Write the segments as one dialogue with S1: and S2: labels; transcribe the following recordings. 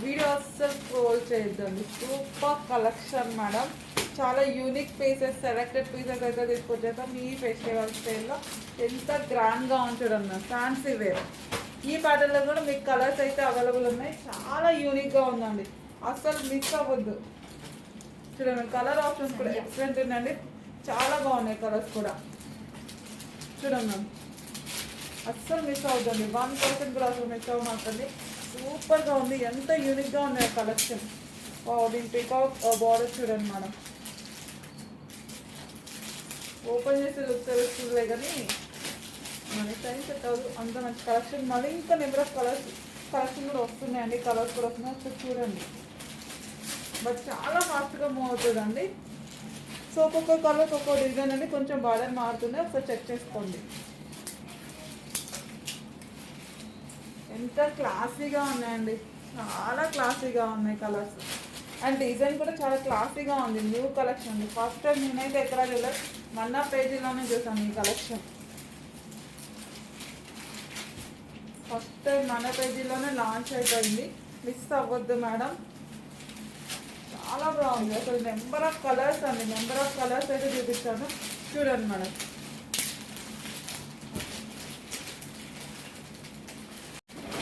S1: Video అస్సలు scroll చేయొద్దండి. Super collection madam. చాలా యూనిక్ పీసెస్, సెలెక్టెడ్ పీసెస్ అయితే తీసుకొచ్చేస్తాం ఈ ఫెస్టివల్ స్టైల్లో. ఎంత గ్రాండ్గా ఉంటుందన్న ఫ్యాన్సీ వేర్. ఈ ప్యాటర్న్లో కూడా మీకు కలర్స్ అయితే అవైలబుల్ ఉన్నాయి. చాలా యూనిక్గా ఉందండి, అస్సలు మిస్ అవ్వద్దు. చూడండి, కలర్ ఆప్షన్స్ కూడా ఎక్సలెంట్ ఉందండి. చాలా బాగున్నాయి కలర్స్ కూడా. చూడండి మ్యామ్, అస్సలు మిస్ అవుతుంది. 1% కూడా అసలు మిస్ అవ్వమాకండి. సూపర్గా ఉంది, ఎంత యూనిక్గా ఉన్నాయి కలెక్షన్. దీని పికాక్ బార్డర్ చూడండి మేడం. ఓపెన్ చేసి లుక్ తెలుస్తుందిలే కానీ మన టైం సెట్ అవ్వదు. అంత మంచి కలెక్షన్. మళ్ళీ ఇంకా నెంబర్ ఆఫ్ కలెక్షన్ కూడా వస్తున్నాయండి. కలర్స్ కూడా వస్తున్నాయి, ఒకసారి చూడండి. బట్ చాలా ఫాస్ట్గా మూవ్ అవుతుందండి. సో ఒక్కొక్క కలర్ ఒక్కొక్క డిజైన్ అండి, కొంచెం బార్డర్ మారుతుంది, ఒకసారి చెక్ చేసుకోండి. ఎంత క్లాసీగా ఉన్నాయండి, చాలా క్లాసీగా ఉన్నాయి కలర్స్. అండ్ డిజైన్ కూడా చాలా క్లాసీగా ఉంది. న్యూ కలెక్షన్ అండి. ఫస్ట్ టైం నేనైతే ఎక్కడ చూడలేదు, మన పేజీలోనే చూసాను ఈ కలెక్షన్. ఫస్ట్ టైం మన పేజీలోనే లాంచ్ అయిపోయింది. మిస్ అవ్వద్దు మేడం, చాలా బాగుంది. అసలు నెంబర్ ఆఫ్ కలర్స్ అండి, నెంబర్ ఆఫ్ కలర్స్ అయితే చూపిస్తాను, చూడండి మేడం.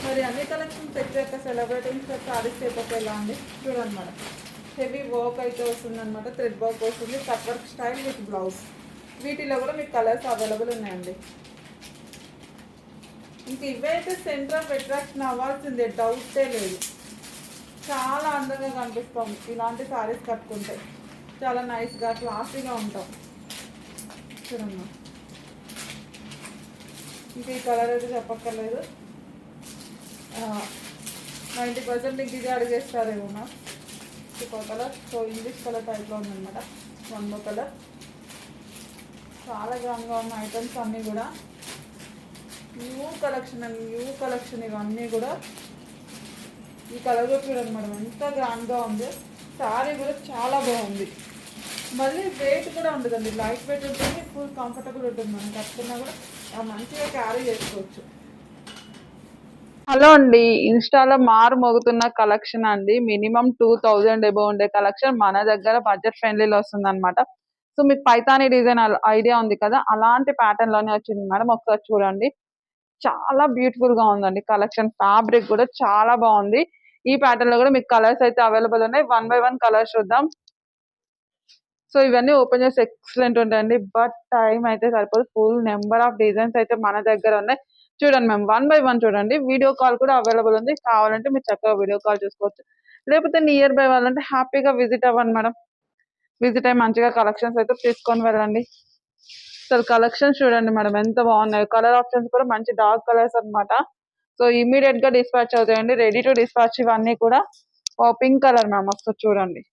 S1: మరి అన్ని కలెక్షన్స్ తెచ్చాక సెలబ్రేటింగ్ సారీస్ అయిపోతే ఎలా అండి, చూడండి మేడం. హెవీ వర్క్ అయితే వస్తుందన్నమాట, థ్రెడ్ వర్క్ వస్తుంది, cut work style with blouse. వీటిలో కూడా మీకు కలర్స్ అవైలబుల్ ఉన్నాయండి. ఇంక ఇవైతే సెంటర్ ఆఫ్ అట్రాక్షన్ అవ్వాల్సిందే, డౌటే లేదు. చాలా అందంగా కనిపిస్తాం ఇలాంటి శారీస్ కట్టుకుంటే. చాలా నైస్గా క్లాసీగా ఉంటాం. చూడమ్మా, ఇంకా ఈ కలర్ అయితే చెప్పక్కర్లేదు. 90% ఇంక ఇది అడిగేస్తారేమో మ్యామ్. ఇంకో కలర్, సో ఇంగ్లీష్ కలర్ టైప్లో ఉందన్నమాట. One more colour. చాలా గ్రాండ్గా ఉన్న ఐటమ్స్ అన్నీ కూడా న్యూ కలెక్షన్ అండి, న్యూ కలెక్షన్ ఇవన్నీ కూడా. ఈ కలర్ కూడా చూడండి మేడం, ఎంత గ్రాండ్గా ఉంది. శారీ కూడా చాలా బాగుంది. మళ్ళీ వెయిట్ కూడా ఉండదండి, లైట్ వెయిట్ ఉంటుంది, ఫుల్ కంఫర్టబుల్ ఉంటుంది. మనం కట్టుకున్నా కూడా మంచిగా క్యారీ చేసుకోవచ్చు. హలో అండి, ఇన్స్టాలో మారు మోగుతున్న కలెక్షన్ అండి. మినిమం 2000 ఎబో ఉండే కలెక్షన్ మన దగ్గర బడ్జెట్ ఫ్రెండ్లీలో వస్తుంది అనమాట. సో మీకు పైతానీ డిజైన్ ఐడియా ఉంది కదా, అలాంటి ప్యాటర్న్ లోనే వచ్చింది మేడం. ఒకసారి చూడండి, చాలా బ్యూటిఫుల్ గా ఉందండి కలెక్షన్. ఫ్యాబ్రిక్ కూడా చాలా బాగుంది. ఈ ప్యాటర్న్ లో కూడా మీకు కలర్స్ అయితే అవైలబుల్ ఉన్నాయి. 1 by 1 కలర్స్ చూద్దాం. సో ఇవన్నీ ఓపెన్ చేసి ఎక్సలెంట్ ఉంటాయండి, బట్ టైం అయితే సరిపోదు. ఫుల్ నెంబర్ ఆఫ్ డిజైన్స్ అయితే మన దగ్గర ఉన్నాయి. చూడండి మ్యామ్, 1 by 1 చూడండి. వీడియో కాల్ కూడా అవైలబుల్ ఉంది, కావాలంటే మీరు చక్కగా వీడియో కాల్ చూసుకోవచ్చు. లేకపోతే నియర్ బై వాళ్ళంటే హ్యాపీగా విజిట్ అవ్వండి మేడం. విజిట్ అయ్యి మంచిగా కలెక్షన్స్ అయితే తీసుకొని వెళ్ళండి. అసలు కలెక్షన్స్ చూడండి మేడం, ఎంత బాగున్నాయి. కలర్ ఆప్షన్స్ కూడా మంచి డార్క్ కలర్స్ అనమాట. సో ఇమీడియట్ గా డిస్పాచ్ అవుతాయండి, రెడీ టు డిస్పాచ్ ఇవన్నీ కూడా. పింక్ కలర్ మ్యామ్, ఒకసారి చూడండి.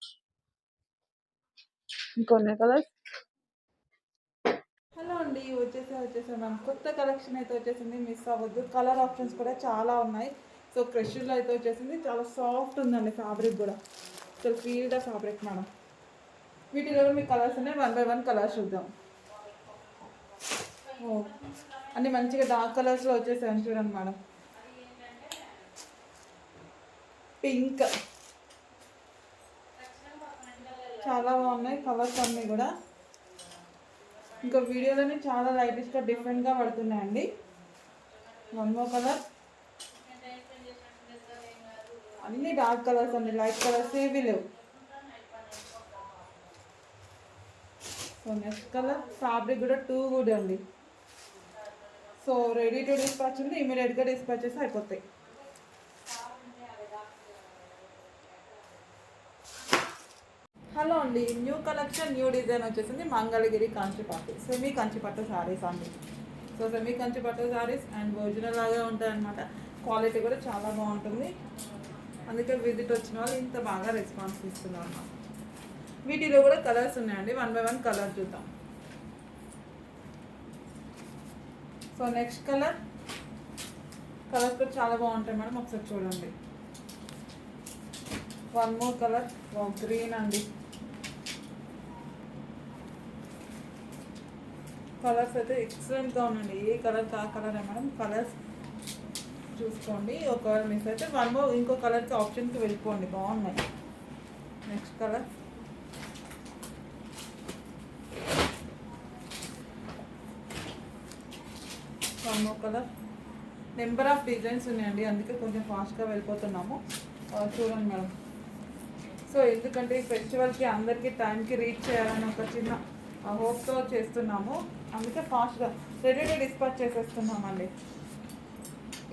S1: ఇంకొన్ని కలర్స్. హలో అండి, వచ్చేసా మ్యామ్. కొత్త కలెక్షన్ అయితే వచ్చేసింది, మిస్ అవ్వద్దు. కలర్ ఆప్షన్స్ కూడా చాలా ఉన్నాయి. సో క్రష్లో అయితే వచ్చేసింది, చాలా సాఫ్ట్ ఉందండి ఫ్యాబ్రిక్ కూడా. So field fabric madam. వీటిలో మీకు కలర్స్ ఉన్నాయి. 1 by 1 కలర్స్ చూద్దాం. అన్ని మంచిగా డార్క్ కలర్స్లో వచ్చేసాను, చూడండి మేడం. పింక్, చాలా బాగున్నాయి కలర్స్ అన్నీ కూడా. ఇంకా వీడియోలోనే చాలా లైటిష్గా డిఫరెంట్గా పడుతున్నాయండి. 1 more కలర్. అన్ని డార్క్ కలర్స్ అండి, లైట్ కలర్స్ ఏవి లేవు. So next colour. ఫ్యాబ్రిక్ కూడా టూ గుడ్ అండి. సో రెడీ టు డిస్పాచ్ ఉంది, ఇమీడియట్గా డిస్పాచ్ చేసి అయిపోతాయి. హలో అండి, న్యూ కలెక్షన్, న్యూ డిజైన్ వచ్చేసింది. మంగళగిరి కంచిపట్టు, సెమీ కంచిపట్టు శారీస్ అండి. So semi Kanchipattu saris and original లాగా ఉంటాయి అన్నమాట. క్వాలిటీ కూడా చాలా బాగుంటుంది, అందుకే విజిట్ వచ్చిన వాళ్ళు ఇంత బాగా రెస్పాన్స్ ఇస్తున్నారు అన్నమాట. వీటిలో కూడా కలర్స్ ఉన్నాయండి. 1 by 1 కలర్ చూద్దాం. So next colour. కలర్స్ కూడా చాలా బాగుంటాయి మేడం, ఒకసారి చూడండి. 1 more కలర్. గ్రీన్ అండి. కలర్స్ అయితే ఎక్సలెంట్గా ఉన్నాయండి. ఏ కలర్ ఆ కలరే మేడం. కలర్స్ చూసుకోండి. ఒక కలర్ మిస్ అయితే ఇంకో కలర్కి ఆప్షన్కి వెళ్ళిపోండి, బాగున్నాయి. Next colour one more colour. Number of designs ఉన్నాయండి, అందుకే కొంచెం ఫాస్ట్గా వెళ్ళిపోతున్నాము. చూడండి మేడం. సో ఎందుకంటే ఈ ఫెస్టివల్కి అందరికీ టైంకి రీచ్ చేయాలని ఒక చిన్న హోప్తో చేస్తున్నాము, అందుకే ఫాస్ట్గా రెడీ టు డిస్పాచ్ చేసేస్తున్నామండి.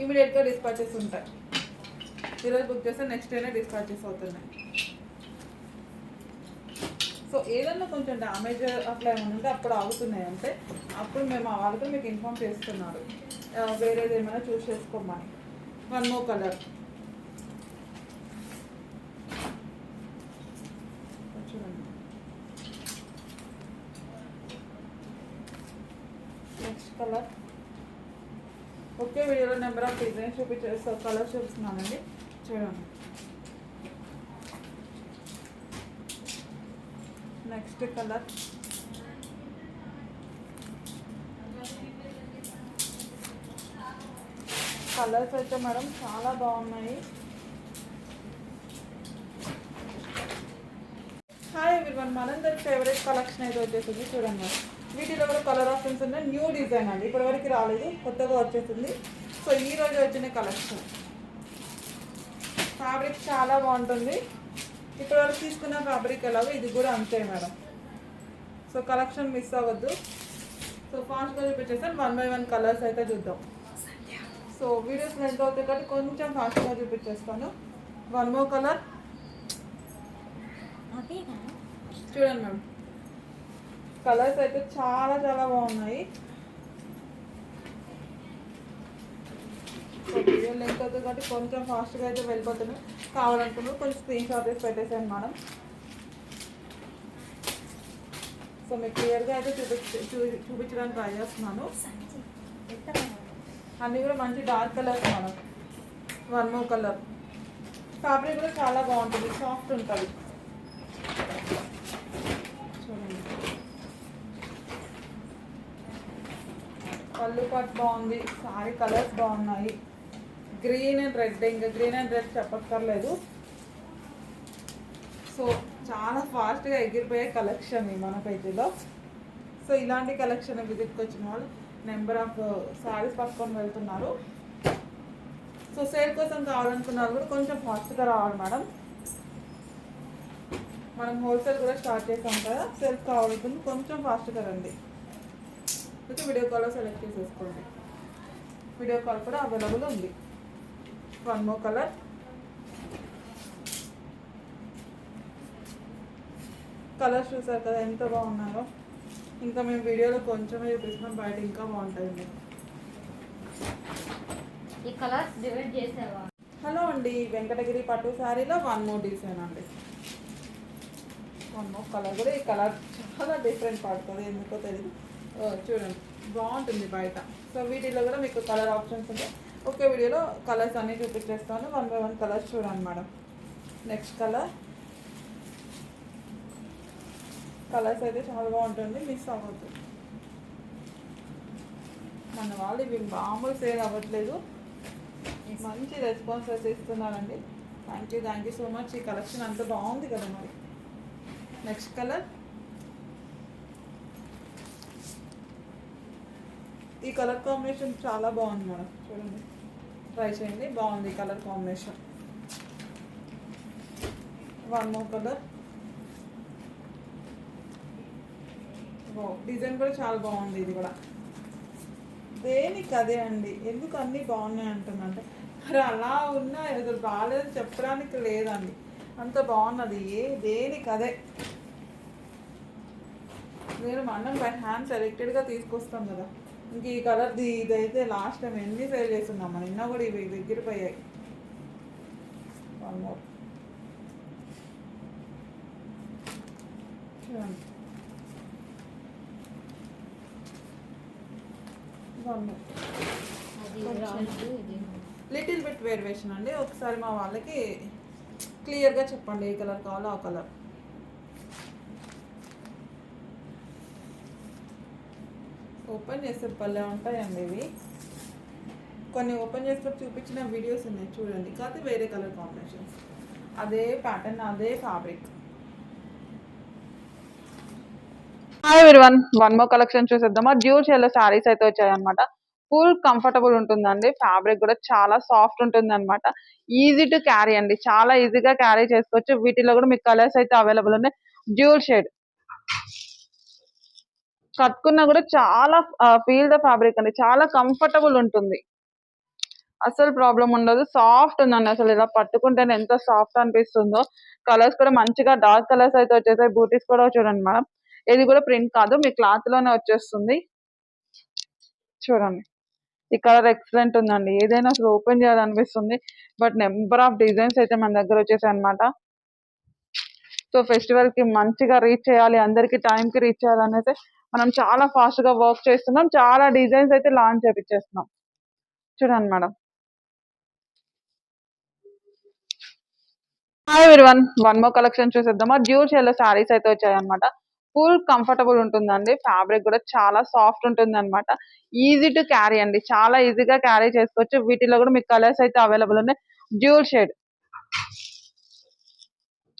S1: ఇమీడియట్గా డిస్పాచెస్ ఉంటాయి. ఈరోజు బుక్ చేస్తే నెక్స్ట్ డేనే డిస్పాచెస్ అవుతున్నాయి. సో ఏదన్నా కొంచెం డ్యామేజ్ అట్లా ఏమైనా ఉంటే అప్పుడు ఆగుతున్నాయి అంటే అప్పుడు మేము వాళ్ళతో మీకు ఇన్ఫామ్ చేస్తున్నారు, వేరేది ఏమైనా చూస్ చేసుకోమని. One more colour. చూడండి. Next colour. ఒకే వీడియోలో నెంబర్ ఆఫ్ డిజైన్స్ కలర్ చూపిస్తున్నానండి, చూడండి. Next colour. కలర్స్ అయితే మేడం చాలా బాగున్నాయి. హాయ్ ఎవ్రీవన్, మనందరి ఫేవరెట్ కలెక్షన్ అయితే వచ్చేసింది, చూడండి మేడం. వీటిలో కూడా కలర్ ఆప్షన్స్ ఉన్నాయి. న్యూ డిజైన్ అండి, ఇప్పటివరకు రాలేదు, కొత్తగా వచ్చేసింది. సో ఈ రోజు వచ్చిన కలెక్షన్. ఫ్యాబ్రిక్ చాలా బాగుంటుంది. ఇప్పటివరకు తీసుకున్న ఫ్యాబ్రిక్ ఎలాగో ఇది కూడా అంతే మేడం. సో కలెక్షన్ మిస్ అవ్వద్దు. సో ఫాస్ట్గా చూపించేస్తాను, 1 by 1 కలర్స్ అయితే చూద్దాం. సో వీడియోస్ లెంత్ అవుతాయి కాబట్టి కొంచెం ఫాస్ట్గా చూపించేస్తాను. One more colour. చూడండి మేడం, కలర్స్ అయితే చాలా చాలా బాగున్నాయి. సో వీడియో లెంత్ అవుతుంది కాబట్టి కొంచెం ఫాస్ట్గా అయితే వెళ్ళిపోతున్నాయి. కావాలనుకున్నాను కొంచెం స్క్రీన్ షాట్ చేసి పెట్టేసాను మేడం. సో మీకు క్లియర్గా అయితే చూపించడానికి ట్రై చేస్తున్నాను. అన్నీ కూడా మంచి dark colours madam. One more colour. Fabric కూడా చాలా బాగుంటుంది, సాఫ్ట్ ఉంటుంది. చూడండి, పళ్ళు కట్ బాగుంది, సారీ కలర్స్ బాగున్నాయి. గ్రీన్ అండ్ రెడ్, ఇంకా గ్రీన్ అండ్ రెడ్ చెప్పక్కర్లేదు. సో చాలా ఫాస్ట్గా ఎగిరిపోయే కలెక్షన్ మన పేజీలో. సో ఇలాంటి కలెక్షన్ విజిట్కి వచ్చిన వాళ్ళు నెంబర్ ఆఫ్ శారీస్ పట్టుకొని వెళ్తున్నారు. సో సేల్ కోసం కావాలనుకున్నారు కూడా కొంచెం ఫాస్ట్గా రావాలి మేడం. మనం హోల్సేల్ కూడా స్టార్ట్ చేసాం కదా, సేల్ కావాలనుకుంటే కొంచెం ఫాస్ట్గా రండి. అయితే వీడియో కాల్లో సెలెక్ట్ చేసేసుకోండి. వీడియో కాల్ కూడా అవైలబుల్ ఉంది. One more colour. కలర్స్ చూసారు కదా ఎంత బాగున్నారో. ఇంకా మేము వీడియోలో కొంచెమే చూపిస్తున్నాం, బయట ఇంకా బాగుంటుంది.
S2: ఈ కలర్స్ డివైడ్ చేసావా?
S1: హలో అండి, వెంకటగిరి పట్టు శారీలో వన్ మోర్ డిజైన్ అండి. వన్ మోర్ కలర్ కూడా, ఈ కలర్ చాలా డిఫరెంట్ పడుతుంది, ఎందుకో తెలియదు. చూడండి, బాగుంటుంది బయట. సో వీటిలో కూడా మీకు కలర్ ఆప్షన్స్ ఉంటాయి. ఒకే వీడియోలో కలర్స్ అన్నీ చూపించేస్తాను. 1 by 1 కలర్స్ చూడండి మేడం. Next colour. కలర్స్ అయితే చాలా బాగుంటుంది, మిస్ అవ్వద్దు. మన వాళ్ళు ఇవి మామూలు సేల్ అవ్వట్లేదు, మంచి రెస్పాన్స్ అయితే ఇస్తున్నారండి. Thank you so much. ఈ కలెక్షన్ అంత బాగుంది కదా మరి. Next colour. ఈ కలర్ కాంబినేషన్ చాలా బాగుంది మేడం, చూడండి, ట్రై చేయండి, బాగుంది colour combination. One more colour. Design కూడా చాలా బాగుంది. ఇది కూడా దేనికి అదే అండి, ఎందుకు అన్నీ బాగున్నాయి అంటుందంటే మరి అలా ఉన్నా ఏదో బాగాలేదని చెప్పడానికి లేదండి, అంత బాగున్నది. దేనికి అదే. నేను మనం బై హ్యాండ్ సెలెక్టెడ్గా తీసుకొస్తాం కదా. ఇంక ఈ కలర్ది ఇదైతే లాస్ట్ టైం ఎన్ని సేల్ చేస్తున్నాం, నిన్న కూడా ఇవి ఎగిరిపోయాయి. One more. చూడండి, లిటిల్ బిట్ వేరియేషన్ అండి. ఒకసారి మా వాళ్ళకి క్లియర్గా చెప్పండి ఏ కలర్ కావాలో ఆ కలర్. ఓపెన్ చేసే పల్లె ఉంటాయండి ఇవి. కొన్ని ఓపెన్ చేసుకొని చూపించిన వీడియోస్ ఉన్నాయి చూడండి, కాకపోతే వేరే కలర్ కాంబినేషన్స్, అదే ప్యాటర్న్ అదే fabric. Hi everyone, one more collection చూసేద్దామా. డ్యూల్ షేడ్ లో శారీస్ అయితే వచ్చాయన్నమాట. ఫుల్ కంఫర్టబుల్ ఉంటుందండి, ఫ్యాబ్రిక్ కూడా చాలా సాఫ్ట్ ఉంటుంది అనమాట. ఈజీ టు క్యారీ అండి, చాలా ఈజీగా క్యారీ చేసుకోవచ్చు. వీటిలో కూడా మీకు కలర్స్ అయితే అవైలబుల్ ఉన్నాయి. డ్యూల్ షేడ్ కట్టుకున్నా కూడా చాలా ఫీల్ ద ఫ్యాబ్రిక్ అండి, చాలా కంఫర్టబుల్ ఉంటుంది, అసలు ప్రాబ్లం ఉండదు. సాఫ్ట్ ఉందండి, అసలు ఇలా పట్టుకుంటేనే ఎంత సాఫ్ట్ అనిపిస్తుందో. కలర్స్ కూడా మంచిగా డార్క్ కలర్స్ అయితే వచ్చేసాయి. బూటీస్ కూడా చూడండి మేడం, ఇది కూడా ప్రింట్ కాదు, మీ క్లాత్ లోనే వచ్చేస్తుంది. చూడండి, ఈ కలర్ ఎక్సలెంట్ ఉందండి, ఏదైనా అసలు ఓపెన్ చేయాలనిపిస్తుంది. బట్ నెంబర్ ఆఫ్ డిజైన్స్ అయితే మన దగ్గర వచ్చేసాయి అనమాట. సో ఫెస్టివల్ కి మంచిగా రీచ్ చేయాలి, అందరికి టైం కి రీచ్ చేయాలనేసి మనం చాలా ఫాస్ట్ గా వర్క్ చేస్తున్నాం. చాలా డిజైన్స్ అయితే లాంచ్ చేపించేస్తున్నాం. చూడండి madam. Hi everyone, one more collection చూసేద్దామా. డ్యూల్ షేడ్ లో శారీస్ అయితే వచ్చాయన్నమాట. ఫుల్ కంఫర్టబుల్ ఉంటుందండి, ఫ్యాబ్రిక్ కూడా చాలా సాఫ్ట్ ఉంటుంది అనమాట. ఈజీ టు క్యారీ అండి, చాలా ఈజీగా క్యారీ చేసుకోవచ్చు. వీటిలో కూడా మీకు కలర్స్ అయితే అవైలబుల్ ఉన్నాయి. డ్యూల్ షేడ్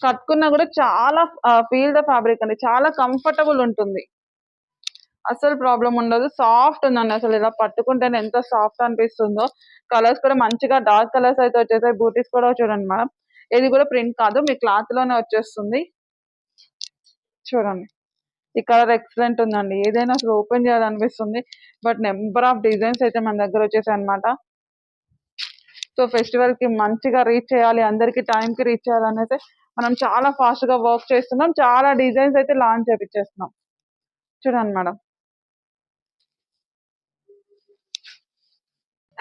S1: కట్టుకున్నా కూడా చాలా ఫీల్ ద ఫ్యాబ్రిక్ అండి, చాలా కంఫర్టబుల్ ఉంటుంది, అసలు ప్రాబ్లం ఉండదు. సాఫ్ట్ ఉందండి, అసలు ఇలా పట్టుకుంటేనే ఎంత సాఫ్ట్ అనిపిస్తుందో. కలర్స్ కూడా మంచిగా డార్క్ కలర్స్ అయితే వచ్చేసాయి. బూటీస్ కూడా చూడండి మేడం, ఇది కూడా ప్రింట్ కాదు, మీ క్లాత్ లోనే వచ్చేస్తుంది. చూడండి, ఈ కలర్ ఎక్సలెంట్ ఉందండి, ఏదైనా అసలు ఓపెన్ చేయాలనిపిస్తుంది. బట్ నెంబర్ ఆఫ్ డిజైన్స్ అయితే మన దగ్గర వచ్చేసాయి అనమాట. సో ఫెస్టివల్ కి మంచిగా రీచ్ చేయాలి, అందరికి టైం కి రీచ్ చేయాలనేసి మనం చాలా ఫాస్ట్ గా వర్క్ చేస్తున్నాం. చాలా డిజైన్స్ అయితే లాంచ్ చేపించేస్తున్నాం. చూడండి madam.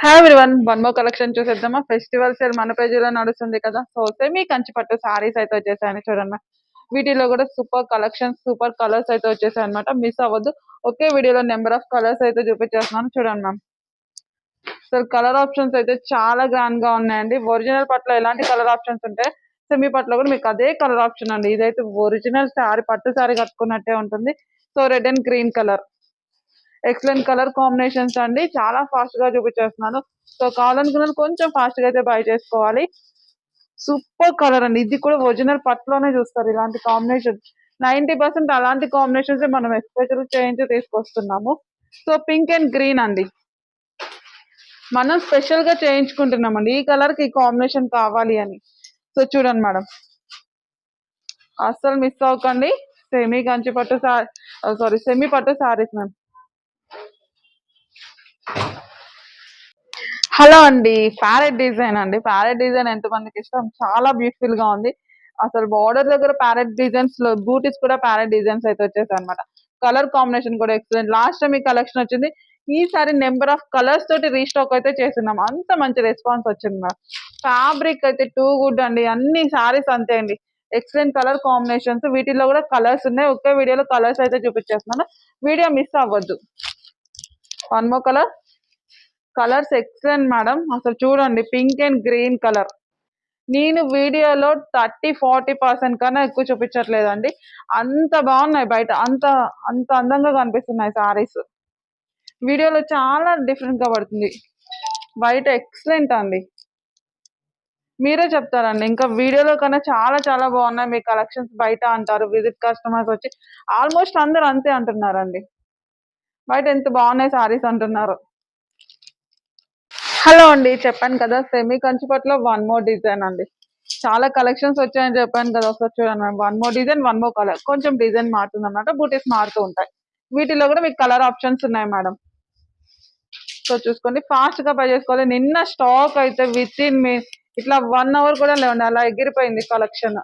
S1: Hi everyone, one more collection చూసేద్దామా. ఫెస్టివల్ సేల్ మన పేజీలో నడుస్తుంది కదా. సో సెమీ కంచి పట్టు సారీస్ అయితే వచ్చేసాయని చూడండి. వీటిలో కూడా సూపర్ కలెక్షన్స్, సూపర్ కలర్స్ అయితే వచ్చేసాయి అనమాట. మిస్ అవ్వద్దు, ఒకే వీడియోలో నెంబర్ ఆఫ్ కలర్స్ అయితే చూపించేస్తున్నాను. చూడండి మ్యామ్, సో కలర్ ఆప్షన్స్ అయితే చాలా గ్రాండ్ గా ఉన్నాయండి. ఒరిజినల్ పట్టులో ఎలాంటి కలర్ ఆప్షన్స్ ఉంటాయి, సెమీ పట్టులో కూడా మీకు అదే కలర్ ఆప్షన్ అండి. ఇదైతే ఒరిజినల్ శారీ, పట్టు శారీ కట్టుకున్నట్టే ఉంటుంది. So red and green colour, excellent colour combinations అండి. చాలా ఫాస్ట్ గా చూపించేస్తున్నాను. సో కావాలనుకున్నాను కొంచెం ఫాస్ట్ గా అయితే బై చేసుకోవాలి. సూపర్ కలర్ అండి, ఇది కూడా ఒరిజినల్ పట్టులోనే చూస్తారు ఇలాంటి కాంబినేషన్. 90% అలాంటి కాంబినేషన్స్ మనం ఎక్స్పెషల్ చేంజ్ తీసుకొస్తున్నాము. సో పింక్ అండ్ గ్రీన్ అండి, మనం స్పెషల్ గా చేయించుకుంటున్నామండి, ఈ కలర్ కి ఈ కాంబినేషన్ కావాలి అని. సో చూడండి మేడం, అస్సలు మిస్ అవ్వకండి. సెమీ కంచి పట్టు సారీ సెమీ పట్టు సారీస్ మ్యామ్. హలో అండి, ప్యారెట్ డిజైన్ అండి. ప్యారెట్ డిజైన్ ఎంతమందికి ఇష్టం, చాలా బ్యూటిఫుల్ గా ఉంది. అసలు బార్డర్ దగ్గర ప్యారెట్ డిజైన్స్ లో బూటీస్ కూడా ప్యారెట్ డిజైన్స్ అయితే వచ్చేసాయి అనమాట. కలర్ కాంబినేషన్ కూడా ఎక్సలెంట్. లాస్ట్ టైం ఈ కలెక్షన్ వచ్చింది, ఈసారి నెంబర్ ఆఫ్ కలర్స్ తోటి రీస్టాక్ అయితే చేస్తున్నాం. అంత మంచి రెస్పాన్స్ వచ్చింది మ్యామ్. ఫ్యాబ్రిక్ అయితే టూ గుడ్ అండి, అన్ని సారీస్ అంతే అండి. ఎక్సలెంట్ కలర్ కాంబినేషన్స్, వీటిలో కూడా కలర్స్ ఉన్నాయి. ఒకే వీడియోలో కలర్స్ అయితే చూపించేస్తున్నాను, వీడియో మిస్ అవ్వద్దు. One more colour, colours excellent madam. అసలు చూడండి, పింక్ అండ్ గ్రీన్ కలర్. నేను వీడియోలో 30-40% కన్నా ఎక్కువ చూపించట్లేదండి, అంత బాగున్నాయి బయట, అంత అంత అందంగా కనిపిస్తున్నాయి సారీస్. వీడియోలో చాలా డిఫరెంట్ గా పడుతుంది, బయట ఎక్సలెంట్ అండి. మీరే చెప్తారండి, ఇంకా వీడియోలో కన్నా చాలా చాలా బాగున్నాయి మీ కలెక్షన్స్ బయట అంటారు విజిట్ కస్టమర్స్ వచ్చి. ఆల్మోస్ట్ అందరూ అంతే అంటున్నారండి, బయట ఎంత బాగున్నాయి సారీస్ అంటున్నారు. హలో అండి, చెప్పాను కదా సెమీ కంచిపట్లో వన్ మోర్ డిజైన్ అండి. చాలా కలెక్షన్స్ వచ్చాయని చెప్పాను కదా, ఒకసారి చూడండి ma'am. One more design, one more colour, కొంచెం డిజైన్ మారుతుంది అన్నమాట, బూటీస్ మారుతూ ఉంటాయి. వీటిలో కూడా మీకు కలర్ ఆప్షన్స్ ఉన్నాయి మేడం. సో చూసుకోండి, ఫాస్ట్ గా పై చేసుకోవాలి. నిన్న స్టాక్ అయితే విత్ ఇన్ మీ ఇట్లా 1 hour కూడా లేవండి, అలా ఎగిరిపోయింది కలెక్షన్.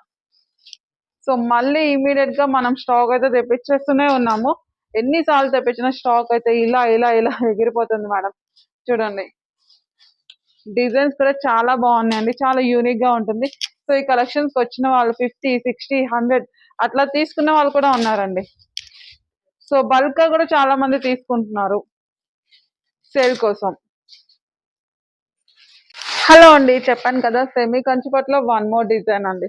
S1: సో మళ్ళీ ఇమీడియట్ గా మనం స్టాక్ అయితే తెప్పించేస్తూనే ఉన్నాము. ఎన్నిసార్లు తెప్పించిన స్టాక్ అయితే ఇలా ఇలా ఇలా ఎగిరిపోతుంది మేడం. చూడండి, డిజైన్స్ కూడా చాలా బాగున్నాయండి, చాలా యూనిక్ గా ఉంటుంది. సో ఈ కలెక్షన్స్ వచ్చిన వాళ్ళు 50, 60, 100 అట్లా తీసుకున్న వాళ్ళు కూడా ఉన్నారండి. సో బల్క్ గా కూడా చాలా మంది తీసుకుంటున్నారు సేల్ కోసం. హలో అండి, చెప్పాను కదా సెమీ కంచిపట్లో వన్ మోర్ డిజైన్ అండి.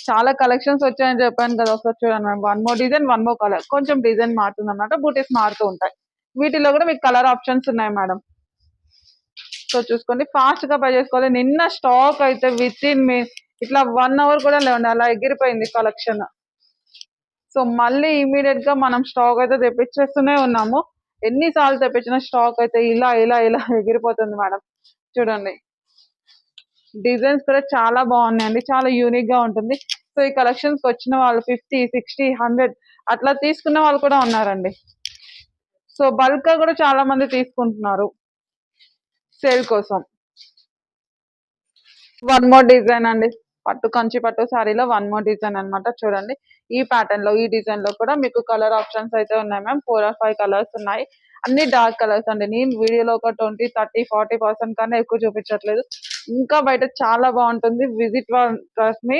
S1: చాలా కలెక్షన్స్ వచ్చాయని చెప్పాను కదా, ఒకసారి చూడండి ma'am. One more design, one more colour, కొంచెం డిజైన్ మారుతుంది అన్నమాట, బూటీస్ మారుతూ ఉంటాయి. వీటిలో కూడా మీకు కలర్ ఆప్షన్స్ ఉన్నాయి మేడం. సో చూసుకోండి, ఫాస్ట్ గా బై చేసుకోవాలి. నిన్న స్టాక్ అయితే విత్ ఇన్ ఇట్లా 1 అవర్ కూడా లేవండి, అలా ఎగిరిపోయింది కలెక్షన్. సో మళ్ళీ ఇమీడియట్ గా మనం స్టాక్ అయితే తెప్పించేస్తూనే ఉన్నాము. ఎన్నిసార్లు తెప్పించిన స్టాక్ అయితే ఇలా ఇలా ఇలా ఎగిరిపోతుంది మేడం. చూడండి, డిజైన్స్ కూడా చాలా బాగున్నాయండి, చాలా యూనిక్ గా ఉంటుంది. సో ఈ కలెక్షన్స్ కి వచ్చిన వాళ్ళు 50, 60, 100 అట్లా తీసుకున్న వాళ్ళు కూడా ఉన్నారండి. సో బల్క్ గా కూడా చాలా మంది తీసుకుంటున్నారు సేల్ కోసం. వన్ మోర్ డిజైన్ అండి, పట్టు కంచి పట్టు సారీలో వన్ మోర్ డిజైన్ అన్నమాట. చూడండి, ఈ ప్యాటర్న్ లో ఈ డిజైన్ లో కూడా మీకు కలర్ ఆప్షన్స్ అయితే ఉన్నాయి మ్యామ్. 4 or 5 కలర్స్ ఉన్నాయి, అన్ని డార్క్ కలర్స్ అండి. నేను వీడియోలో ఒక 20, 30, 40% కన్నా ఎక్కువ చూపించట్లేదు. ఇంకా బయట చాలా బాగుంటుంది. విజిట్ మీ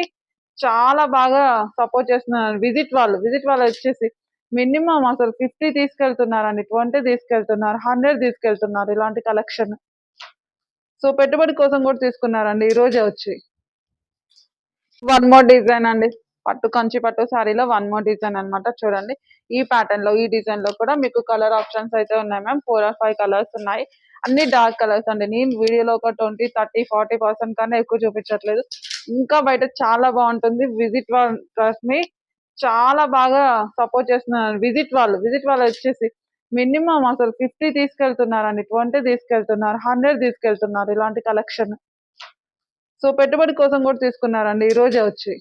S1: చాలా బాగా సపోర్ట్ చేస్తున్నారు. విజిట్ వాళ్ళు వచ్చేసి మినిమం అసలు 50 తీసుకెళ్తున్నారండి, 20 తీసుకెళ్తున్నారు, 100 తీసుకెళ్తున్నారు ఇలాంటి కలెక్షన్. సో పెట్టుబడి కోసం కూడా తీసుకున్నారండి ఈ రోజే వచ్చి. వన్ మోర్ డిజైన్ అండి, పట్టు కంచి పట్టు సారీలో వన్ మోర్ డిజైన్ అన్నమాట. చూడండి, ఈ ప్యాటర్న్ లో ఈ డిజైన్ లో కూడా మీకు కలర్ ఆప్షన్స్ అయితే ఉన్నాయి మ్యామ్. 4 or 5 కలర్స్ ఉన్నాయి, అన్ని డార్క్ కలర్స్ అండి. నేను వీడియోలో ఒక 20, 30, 40% కన్నా ఎక్కువ చూపించట్లేదు. ఇంకా బయట చాలా బాగుంటుంది. విజిట్ మీ చాలా బాగా సపోర్ట్ చేస్తున్నారు. విజిట్ వాళ్ళు వచ్చేసి మినిమం అసలు 50 తీసుకెళ్తున్నారండి, 20 తీసుకెళ్తున్నారు, 100 తీసుకెళ్తున్నారు ఇలాంటి కలెక్షన్. సో పెట్టుబడి కోసం కూడా తీసుకున్నారండి ఈ రోజే వచ్చి.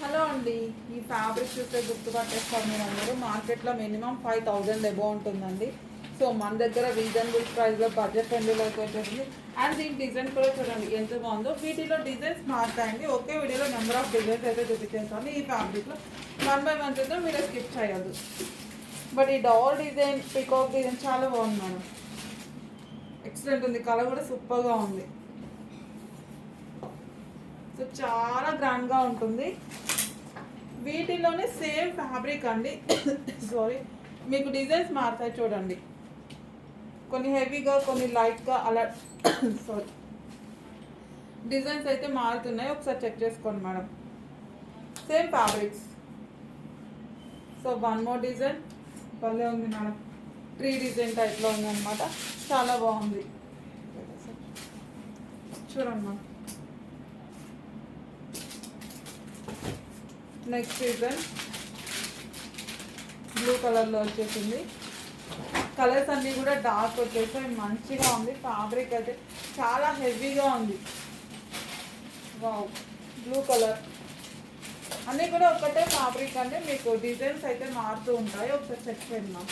S1: హలో అండి, ఈ ఫ్యాబ్రిక్ చూస్తే గుర్తుపట్టేస్తారు మీరు అందరూ. మార్కెట్లో మినిమం 5000 ఎబో ఉంటుందండి. సో మన దగ్గర రీజనబుల్ ప్రైస్లో బడ్జెట్ ఫ్రెండ్లీలో అయితే వచ్చేసింది. అండ్ దీని డిజైన్ కూడా చూడండి ఎంత బాగుందో. వీటిలో డిజైన్స్ మారుతాయండి, ఒకే వీడియోలో నెంబర్ ఆఫ్ డిజైన్స్ అయితే చూపించేస్తాను. ఈ ఫ్యాబ్రిక్లో 1 by 1 చేద్దాం, మీరు స్కిప్ చేయొద్దు. బట్ ఈ డాల్ డిజైన్, పికాక్ డిజైన్ చాలా బాగుంది మేడం, ఎక్సలెంట్ ఉంది. కలర్ కూడా సూపర్గా ఉంది. సో చాలా గ్రాండ్గా ఉంటుంది. వీటిలోనే సేమ్ ఫ్యాబ్రిక్ అండి సారీ, మీకు డిజైన్స్ మారుతాయి చూడండి. కొన్ని హెవీగా, కొన్ని లైట్గా అలా సారీ డిజైన్స్ అయితే మారుతున్నాయి, ఒకసారి చెక్ చేసుకోండి madam. Same fabrics. So one more design భలే ఉంది మేడం, ట్రీ డిజైన్ టైప్లో ఉంది అనమాట, చాలా బాగుంది. చూడండి మేడం. నెక్స్ట్ డిజైన్ బ్లూ కలర్లో వచ్చేసింది. కలర్స్ అన్నీ కూడా డార్క్ వచ్చేసాయి, మంచిగా ఉంది. ఫ్యాబ్రిక్ అయితే చాలా హెవీగా ఉంది. Wow, blue colour. అన్నీ కూడా ఒకటే ఫ్యాబ్రిక్ అంటే మీకు డిజైన్స్ అయితే మారుతూ ఉంటాయి, ఒకసారి చెక్ చేద్దాం.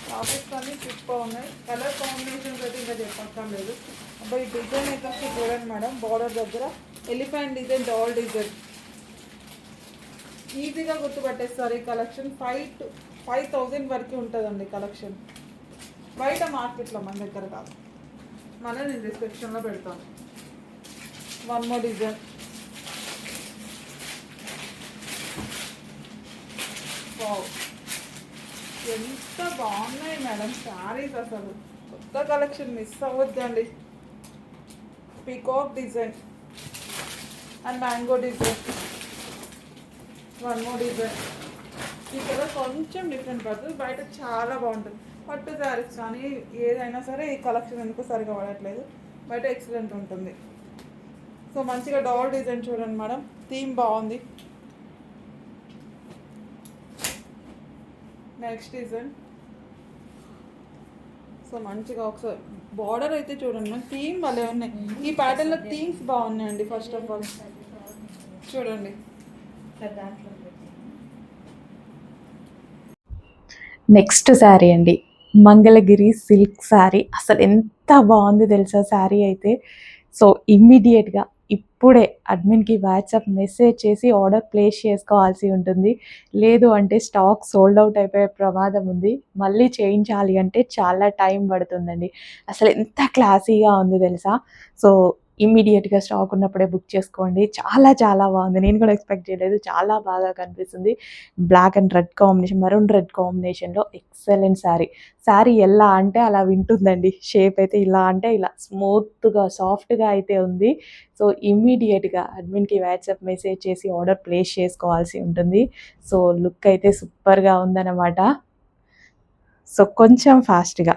S1: ఫ్యాబ్రిక్స్ అన్నీ సూపర్ ఉన్నాయి. కలర్ కాంబినేషన్స్ అయితే ఇంకా చెప్పక్కర్లేదు. అబ్బాయి ఈ డిజైన్ అయితే చూడండి మేడం, బార్డర్ దగ్గర ఎలిఫెంట్ డిజైన్, డాల్ డిజైన్. ఈజీగా గుర్తుపట్టేస్తారు. ఈ కలెక్షన్ 5000 వరకు ఉంటుందండి కలెక్షన్. బయట మార్కెట్లో మన దగ్గర కాదు, నేను డిస్క్రిప్షన్లో పెడతాను. One more design. వావ్, ఎంత బాగున్నాయి మేడం శారీస్, అసలు కొత్త కలెక్షన్ మిస్ అవ్వద్దండి. Peacock design and mango design. One more design. ఈ కలర్ కొంచెం డిఫరెంట్ పడుతుంది, బయట చాలా బాగుంటుంది. పట్టు శారీస్ కానీ ఏదైనా సరే ఈ కలెక్షన్ ఎందుకు సరిగా పడట్లేదు, బయట ఎక్సలెంట్ ఉంటుంది. సో మంచిగా డాల్ డిజైన్ చూడండి మేడం, థీమ్ బాగుంది. Next design. సో మంచిగా ఒకసారి బార్డర్ అయితే చూడండి మేడం, థీమ్ భలే ఉన్నాయి. ఈ ప్యాటర్న్లో థీమ్స్ బాగున్నాయండి. ఫస్ట్ ఆఫ్ ఆల్ చూడండి,
S3: నెక్స్ట్ శారీ అండి, మంగళగిరి సిల్క్ శారీ. అసలు ఎంత బాగుంది తెలుసా శారీ అయితే. సో ఇమ్మీడియట్గా ఇప్పుడే అడ్మిన్కి వాట్సాప్ మెసేజ్ చేసి ఆర్డర్ ప్లేస్ చేసుకోవాల్సి ఉంటుంది. లేదు అంటే స్టాక్ సోల్డ్ అవుట్ అయిపోయే ప్రమాదం ఉంది. మళ్ళీ చేయించాలి అంటే చాలా టైం పడుతుందండి. అసలు ఎంత క్లాసీగా ఉంది తెలుసా. సో ఇమ్మీడియట్గా స్టాక్ ఉన్నప్పుడే బుక్ చేసుకోండి. చాలా చాలా బాగుంది, నేను కూడా ఎక్స్పెక్ట్ చేయలేదు. చాలా బాగా కనిపిస్తుంది. Black and red combination, maroon red కాంబినేషన్లో ఎక్సలెంట్ శారీ. శారీ ఎలా అంటే అలా వింటుందండి. షేప్ అయితే ఇలా అంటే ఇలా స్మూత్గా, సాఫ్ట్గా అయితే ఉంది. సో ఇమ్మీడియట్గా అడ్మిన్కి వాట్సాప్ మెసేజ్ చేసి ఆర్డర్ ప్లేస్ చేసుకోవాల్సి ఉంటుంది. సో లుక్ అయితే సూపర్గా ఉందన్నమాట. సో కొంచెం ఫాస్ట్గా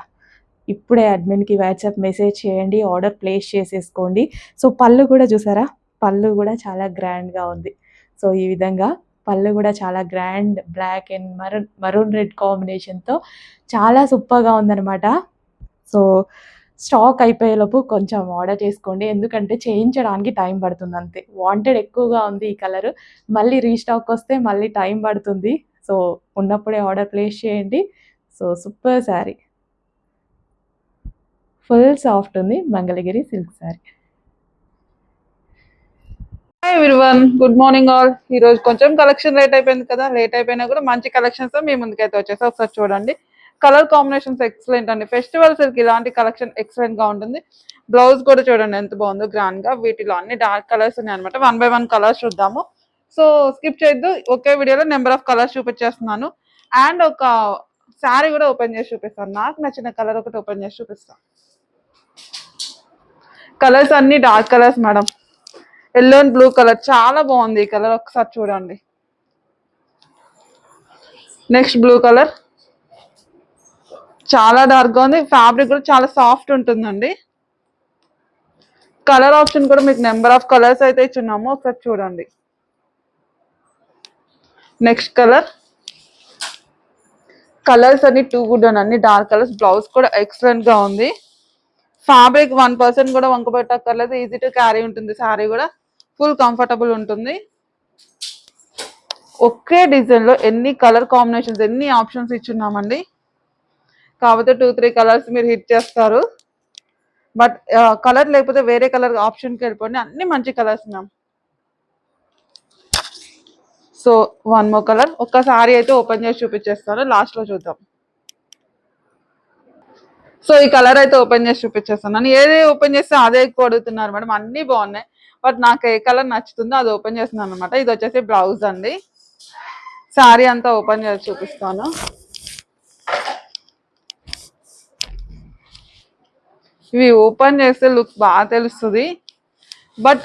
S3: ఇప్పుడే అడ్మిన్కి వాట్సాప్ మెసేజ్ చేయండి, ఆర్డర్ ప్లేస్ చేసేసుకోండి. సో పళ్ళు కూడా చూసారా, పళ్ళు కూడా చాలా గ్రాండ్గా ఉంది. సో ఈ విధంగా పళ్ళు కూడా చాలా grand black and maroon red కాంబినేషన్తో చాలా సూపర్గా ఉందన్నమాట. సో స్టాక్ అయిపోయేలోపు కొంచెం ఆర్డర్ చేసుకోండి, ఎందుకంటే చేయించడానికి టైం పడుతుంది అంతే. వాంటెడ్ ఎక్కువగా ఉంది ఈ కలర్, మళ్ళీ రీస్టాక్ వస్తే మళ్ళీ టైం పడుతుంది. సో ఉన్నప్పుడే ఆర్డర్ ప్లేస్ చేయండి. So super sari, full soft ఉంది, Mangalagiri silk sari.
S1: Hi everyone, good morning all. ఈ రోజు కొంచెం కలెక్షన్ లేట్ అయిపోయింది కదా, లేట్ అయిపోయినా కూడా మంచి కలెక్షన్స్ మీ ముందుకైతే వచ్చేసి ఒకసారి చూడండి. కలర్ కాంబినేషన్స్ ఎక్సలెంట్ అండి. ఫెస్టివల్ సిల్క్ ఇలాంటి కలెక్షన్ ఎక్సలెంట్ గా ఉంటుంది. బ్లౌజ్ కూడా చూడండి ఎంత బాగుందో, గ్రాండ్ గా. వీటిలో అన్ని డార్క్ కలర్స్ ఉన్నాయి అనమాట. 1 by 1 కలర్స్ చూద్దాము. సో స్కిప్ చేయొద్దు, ఒకే వీడియోలో నెంబర్ ఆఫ్ కలర్స్ చూపించేస్తున్నాను. అండ్ ఒక శారీ కూడా ఓపెన్ చేసి చూపిస్తాను. నాకు నచ్చిన కలర్ ఒకటి ఓపెన్ చేసి చూపిస్తాను. కలర్స్ అన్ని dark colours madam. Yellow and blue colour చాలా బాగుంది. ఈ కలర్ ఒకసారి చూడండి. నెక్స్ట్ బ్లూ కలర్ చాలా డార్క్ గా ఉంది. ఫ్యాబ్రిక్ కూడా చాలా సాఫ్ట్ ఉంటుందండి. కలర్ ఆప్షన్ కూడా మీకు నెంబర్ ఆఫ్ కలర్స్ అయితే ఇచ్చున్నాము, ఒకసారి చూడండి. నెక్స్ట్ కలర్, కలర్స్ అన్ని టూ గుడ్ అండ్ అన్ని డార్క్ కలర్స్. బ్లౌజ్ కూడా ఎక్సలెంట్ గా ఉంది. ఫ్యాబ్రిక్ 1% కూడా వంక పెట్టక్కర్లేదు, ఈజీ టు క్యారీ ఉంటుంది. శారీ కూడా ఫుల్ కంఫర్టబుల్ ఉంటుంది. ఒకే డిజైన్ లో ఎన్ని కలర్ కాంబినేషన్స్, ఎన్ని ఆప్షన్స్ ఇచ్చున్నామండి. కాకపోతే 2-3 కలర్స్ మీరు హిట్ చేస్తారు. బట్ కలర్ లేకపోతే వేరే కలర్ ఆప్షన్కి వెళ్ళిపోండి, అన్ని మంచి colours ma'am. So 1 more colour. ఒక్క శారీ అయితే ఓపెన్ చేసి చూపించేస్తాను, లాస్ట్ లో చూద్దాం. సో ఈ కలర్ అయితే ఓపెన్ చేసి చూపించేస్తాను. ఏది ఓపెన్ చేస్తే అదే ఎక్కువ అడుగుతున్నారు మేడం. అన్ని బాగున్నాయి, బట్ నాకు ఏ కలర్ నచ్చుతుందో అది ఓపెన్ చేస్తున్నాను అనమాట. ఇది వచ్చేసి బ్లౌజ్ అండి. శారీ అంతా ఓపెన్ చేసి చూపిస్తాను. ఇవి ఓపెన్ చేస్తే లుక్ బాగా తెలుస్తుంది, బట్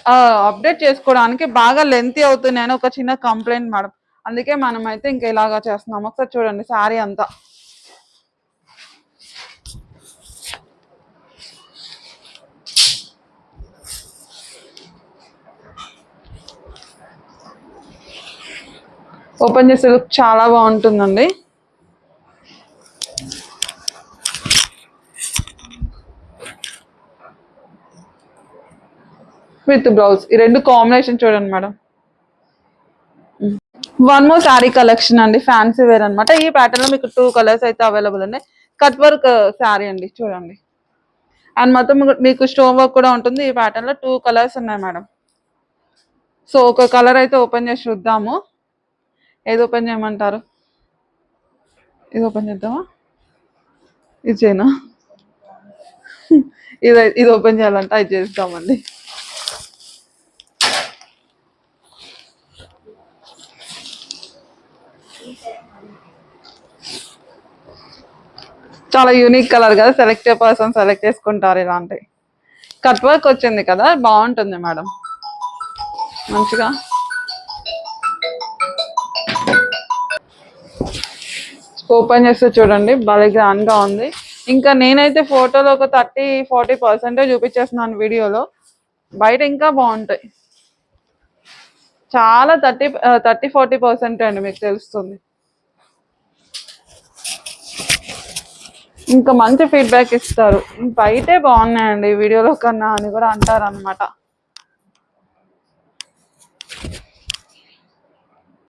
S1: అప్డేట్ చేసుకోవడానికి బాగా లెంతీ అవుతున్నాయని ఒక చిన్న కంప్లైంట్ మేడం. అందుకే మనం అయితే ఇంకా ఇలాగా చేస్తున్నాం. ఒకసారి చూడండి శారీ అంతా. ఓపెన్ చేసే లుక్ చాలా బాగుంటుందండి. విత్ బ్లౌజ్, ఈ రెండు కాంబినేషన్ చూడండి మేడం. 1 more శారీ కలెక్షన్ అండి, ఫ్యాన్సీ వేర్ అనమాట. ఈ ప్యాటర్న్ లో మీకు 2 కలర్స్ అయితే అవైలబుల్ ఉన్నాయి. కట్ వర్క్ శారీ అండి చూడండి. అండ్ మొత్తం మీకు స్టోన్ వర్క్ కూడా ఉంటుంది. ఈ ప్యాటర్న్ లో 2 కలర్స్ ఉన్నాయి మేడం. సో ఒక కలర్ అయితే ఓపెన్ చేసి చూద్దాము. ఏది ఓపెన్ చేయమంటారు? ఇది ఓపెన్ చేద్దామా? ఇది చేయనా? ఇది ఓపెన్ చేయాలంటే అది చేస్తామండి. చాలా యూనిక్ కలర్ కదా, సెలెక్ట్ పర్సన్ సెలెక్ట్ చేసుకుంటారు. ఇలాంటి కట్ వర్క్ వచ్చింది కదా, బాగుంటుంది మేడం. మంచిగా ఓపెన్ చేస్తే చూడండి, భలే గ్రాండ్ గా ఉంది. ఇంకా నేనైతే ఫోటోలో ఒక 30-40% చూపించేస్తున్నాను, వీడియోలో బయట ఇంకా బాగుంటాయి. చాలా 30-40% అండి, మీకు తెలుస్తుంది. ఇంకా మంచి ఫీడ్బ్యాక్ ఇస్తారు. బయటే బాగున్నాయండి వీడియోలో కన్నా అని కూడా అంటారు అనమాట.